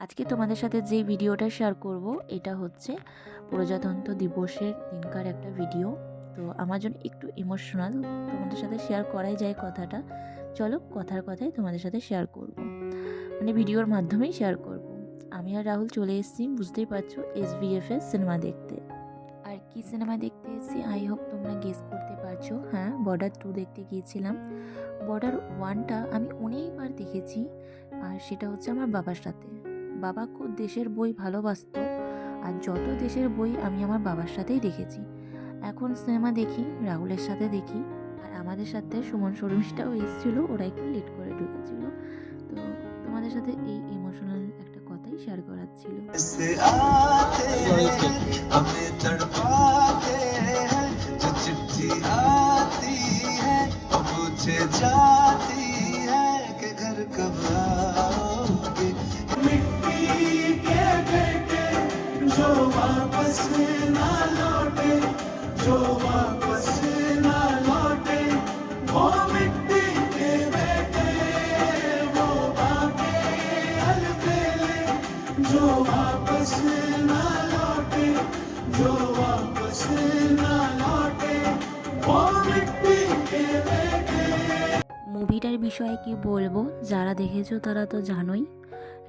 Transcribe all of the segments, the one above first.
আজকে তোমাদের সাথে যে ভিডিওটা শেয়ার করব এটা হচ্ছে প্রজাতন্ত্র দিবসের দিনকার একটা ভিডিও। তো আমার জন্য একটু ইমোশনাল, তোমাদের সাথে শেয়ার করাই যায় কথাটা। চলো কথায় তোমাদের সাথে শেয়ার করব, মানে ভিডিওর মাধ্যমেই শেয়ার করব। আমি আর রাহুল চলে এসেছি, বুঝতেই পারছো, SVF এর সিনেমা দেখতে। আর কি সিনেমা দেখতে এসেছি আই হোপ তোমরা গেস করতে পারছো। হ্যাঁ, বর্ডার 2 দেখতে গিয়েছিলাম। বর্ডার 1টা আমি অনেকবার দেখেছি, আর সেটা হচ্ছে আমার বাবার সাথে। বাবা খুব দেশের বই ভালোবাসতো, আর যত দেশের বই আমি আমার বাবার সাথেই দেখেছি। এখন সিনেমা দেখি রাহুলের সাথে দেখি, আর আমাদের সাথে সুমন শর্মিষ্ঠাও এসেছিলো, ওরা একটু লেট করে ঢুকেছিল। তো তোমাদের সাথে এই ইমোশনাল একটা কথাই শেয়ার করার ছিল। जाती है कि घर कब आओगे, मिट्टी के बेटे जो वापस ना लौटे, जो वापस ना लौटे, वो मिट्टी के बेटे, वो बाके अलबेले, जो वापस ना लौटे, जो वापस ना लौटे, वो मिट्टी के बेटे। মুভিটার বিষয়ে কি বলবো, যারা দেখেছো তারা তো জানোই।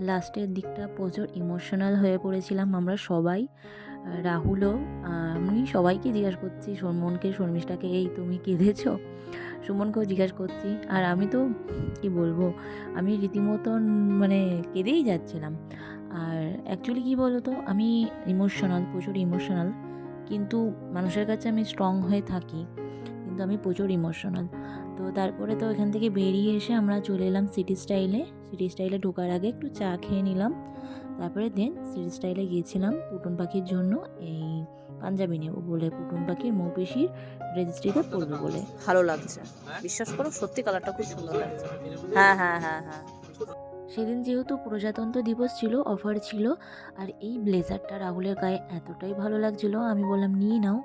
লাস্টের দিকটা প্রচুর ইমোশনাল হয়ে পড়েছিলাম আমরা সবাই, রাহুলও। আমি সবাইকে জিজ্ঞাসা করছি, সুমনকে শর্মিষ্ঠাকে, এই তুমি কেঁদেছো? সুমনকেও জিজ্ঞাসা করছি, আর আমি তো কি বলবো, আমি রীতিমতন মানে কেঁদেই যাচ্ছিলাম। আর অ্যাকচুয়ালি কী বলো তো, আমি ইমোশনাল, প্রচুর ইমোশনাল, কিন্তু মানুষের কাছে আমি স্ট্রং হয়ে থাকি, কিন্তু আমি প্রচুর ইমোশনাল। তো তারপরে তো এখান থেকে বেরিয়ে এসে আমরা চলে এলাম সিটি স্টাইলে ঢোকার আগে একটু চা খেয়ে নিলাম। তারপরে সিটি স্টাইলে গিয়েছিলাম পুটুন পাখির জন্য এই পাঞ্জাবি নেব বলে, পুটুন পাখির মৌপিসির রেজিস্ট্রিতে পড়বে বলে। ভালো লাগছে, বিশ্বাস করো, সত্যি কালারটা খুব সুন্দর লাগছে। হ্যাঁ হ্যাঁ হ্যাঁ হ্যাঁ। সেদিন যেহেতু প্রজাতন্ত্র দিবস ছিল, অফার ছিল, আর এই ব্লেজারটা রাহুলের গায়ে এতটাই ভালো লাগছিল, আমি বললাম নিয়ে নাও,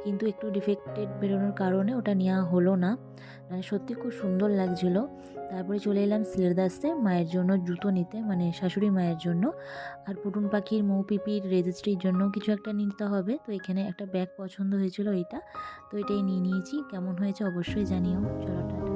কিন্তু একটু ডিফেক্টেড বেরোনোর কারণে ওটা নেওয়া হলো না। মানে সত্যি খুব সুন্দর লাগছিল। তারপরে চলে এলাম সিলেদাসে মায়ের জন্য জুতো নিতে, মানে শাশুড়ি মায়ের জন্য, আর পুটুন পাখির মৌপিপির রেজিস্ট্রির জন্য কিছু একটা নিতে হবে। তো এখানে একটা ব্যাগ পছন্দ হয়েছিল এইটা, তো এটাই নিয়ে নিয়েছি। কেমন হয়েছে অবশ্যই জানিও। চলো টাটা।